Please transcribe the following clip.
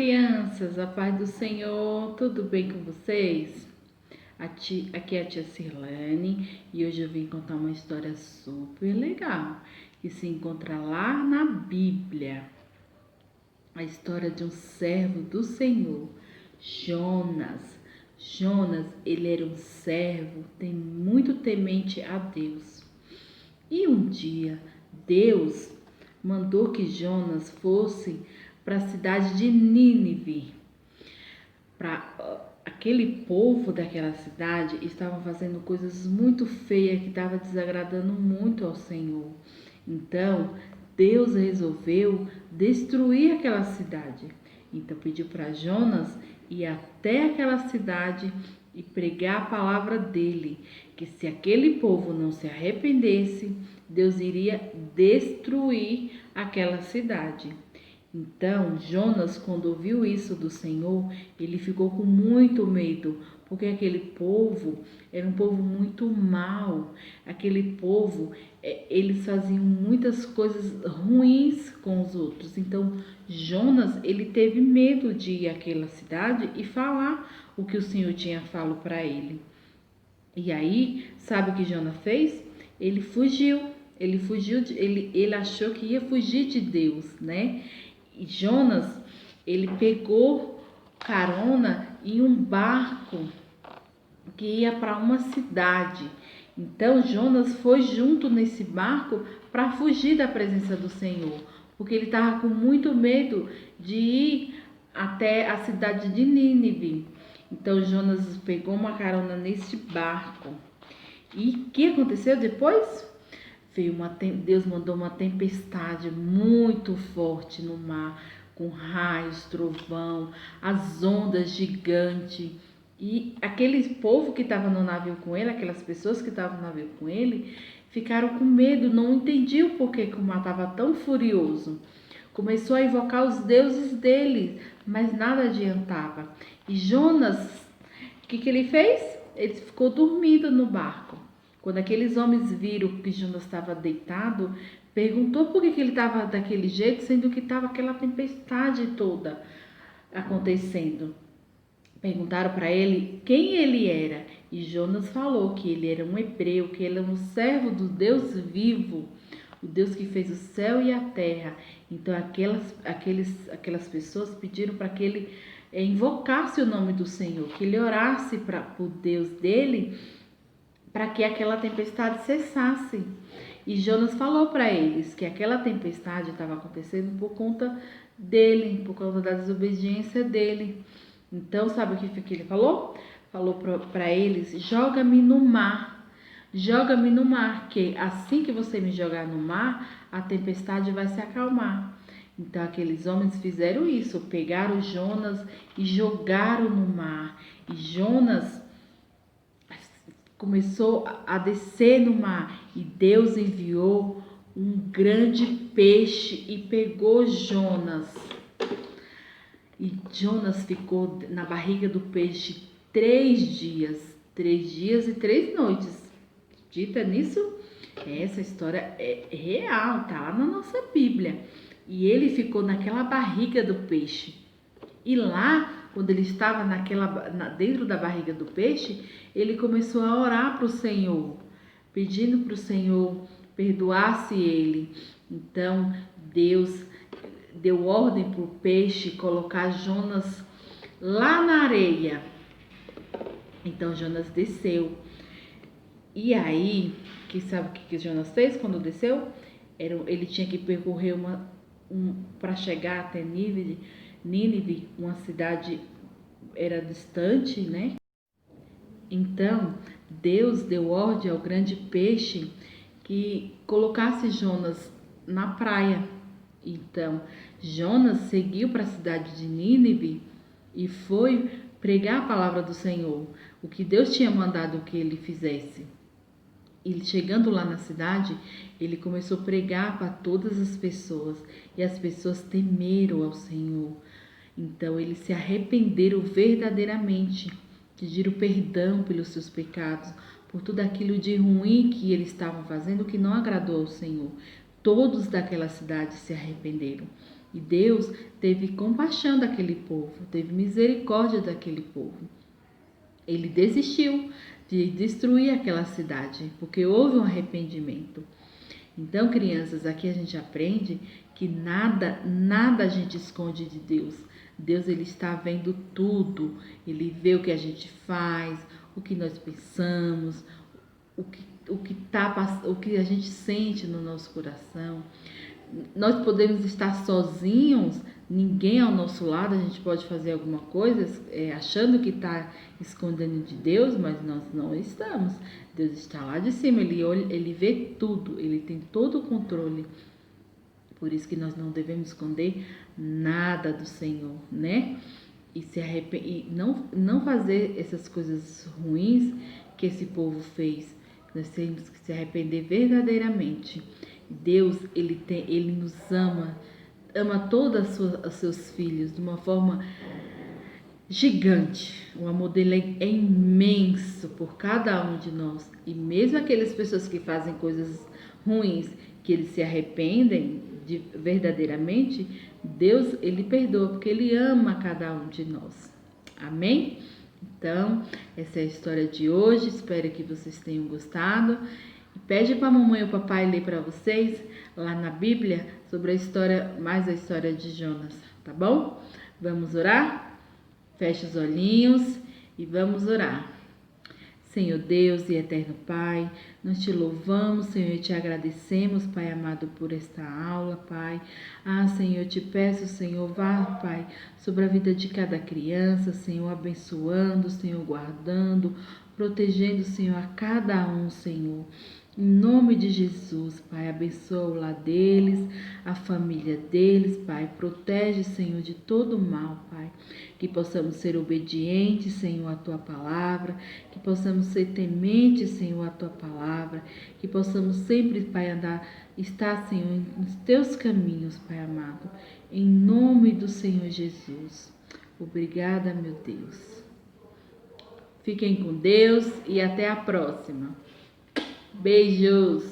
crianças, a paz do Senhor, tudo bem com vocês? Aqui é a tia Cirlane e hoje eu vim contar uma história super legal que se encontra lá na Bíblia. A história de um servo do Senhor, Jonas. Jonas, ele era um servo muito temente a Deus. E um dia, Deus mandou que Jonas fosse para a cidade de Nínive. Aquele povo daquela cidade estava fazendo coisas muito feias que estavam desagradando muito ao Senhor. Então, Deus resolveu destruir aquela cidade. Então, pediu para Jonas ir até aquela cidade e pregar a palavra dele, que se aquele povo não se arrependesse, Deus iria destruir aquela cidade. Então, Jonas, quando ouviu isso do Senhor, ele ficou com muito medo, porque aquele povo era um povo muito mau. Aquele povo, eles faziam muitas coisas ruins com os outros. Então, Jonas, ele teve medo de ir àquela cidade e falar o que o Senhor tinha falado para ele. E aí, sabe o que Jonas fez? Ele fugiu. Ele achou que ia fugir de Deus, né? E Jonas, ele pegou carona em um barco que ia para uma cidade. Então Jonas foi junto nesse barco para fugir da presença do Senhor, porque ele estava com muito medo de ir até a cidade de Nínive. Então Jonas pegou uma carona nesse barco. E o que aconteceu depois? Deus mandou uma tempestade muito forte no mar, com raios, trovão, as ondas gigantes. E aquele povo que estava no navio com ele, aquelas pessoas que estavam no navio com ele, ficaram com medo, não entendiam por que o mar estava tão furioso. Começou a invocar os deuses dele, mas nada adiantava. E Jonas, o que ele fez? Ele ficou dormindo no barco. Quando aqueles homens viram que Jonas estava deitado, perguntou por que ele estava daquele jeito, sendo que estava aquela tempestade toda acontecendo. Perguntaram para ele quem ele era, e Jonas falou que ele era um hebreu, que ele era um servo do Deus vivo, o Deus que fez o céu e a terra. Então aquelas pessoas pediram para que ele invocasse o nome do Senhor, que ele orasse para o Deus dele, para que aquela tempestade cessasse. E Jonas falou para eles que aquela tempestade estava acontecendo por conta dele, por causa da desobediência dele. Então, sabe o que ele falou? Falou para eles: joga-me no mar, que assim que você me jogar no mar, a tempestade vai se acalmar. Então, aqueles homens fizeram isso, pegaram Jonas e jogaram no mar. E Jonas começou a descer no mar, e Deus enviou um grande peixe e pegou Jonas. E Jonas ficou na barriga do peixe 3 dias e 3 noites. Acredita nisso? Essa história é real, tá lá na nossa Bíblia. E ele ficou naquela barriga do peixe. E lá, quando ele estava dentro da barriga do peixe, ele começou a orar para o Senhor, pedindo para o Senhor perdoasse ele. Então, Deus deu ordem para o peixe colocar Jonas lá na areia. Então, Jonas desceu. E aí, sabe o que Jonas fez quando desceu? Ele tinha que percorrer para chegar até Nínive, uma cidade era distante, né? Então, Deus deu ordem ao grande peixe que colocasse Jonas na praia. Então, Jonas seguiu para a cidade de Nínive e foi pregar a palavra do Senhor, o que Deus tinha mandado que ele fizesse. E chegando lá na cidade, ele começou a pregar para todas as pessoas, e as pessoas temeram ao Senhor. Então eles se arrependeram verdadeiramente, pediram perdão pelos seus pecados, por tudo aquilo de ruim que eles estavam fazendo, que não agradou ao Senhor. Todos daquela cidade se arrependeram. E Deus teve compaixão daquele povo, teve misericórdia daquele povo. Ele desistiu de destruir aquela cidade, porque houve um arrependimento. Então, crianças, aqui a gente aprende que nada a gente esconde de Deus. Deus, ele está vendo tudo. Ele vê o que a gente faz, o que nós pensamos, o que a gente sente no nosso coração. Nós podemos estar sozinhos, ninguém ao nosso lado, a gente pode fazer alguma coisa achando que está escondendo de Deus, mas nós não estamos. Deus está lá de cima, ele vê tudo, ele tem todo o controle. Por isso que nós não devemos esconder nada do Senhor, né? E não fazer essas coisas ruins que esse povo fez. Nós temos que se arrepender verdadeiramente. Deus, ele nos ama todos os seus filhos de uma forma gigante. O amor dele é imenso por cada um de nós. E mesmo aquelas pessoas que fazem coisas ruins, que eles se arrependem verdadeiramente, Deus, ele perdoa, porque ele ama cada um de nós. Amém? Então, essa é a história de hoje. Espero que vocês tenham gostado. E pede para a mamãe e o papai ler para vocês lá na Bíblia sobre a história de Jonas, tá bom? Vamos orar? Feche os olhinhos e vamos orar. Senhor Deus e eterno Pai, nós te louvamos, Senhor, e te agradecemos, Pai amado, por esta aula, Pai. Senhor, eu te peço, Senhor, vá, Pai, sobre a vida de cada criança, Senhor, abençoando, Senhor, guardando, protegendo, Senhor, a cada um, Senhor. Em nome de Jesus, Pai, abençoa o lar deles, a família deles, Pai. Protege, Senhor, de todo mal, Pai. Que possamos ser obedientes, Senhor, à Tua palavra. Que possamos ser tementes, Senhor, à Tua palavra. Que possamos sempre, Pai, estar, Senhor, nos Teus caminhos, Pai amado. Em nome do Senhor Jesus. Obrigada, meu Deus. Fiquem com Deus e até a próxima. Beijos!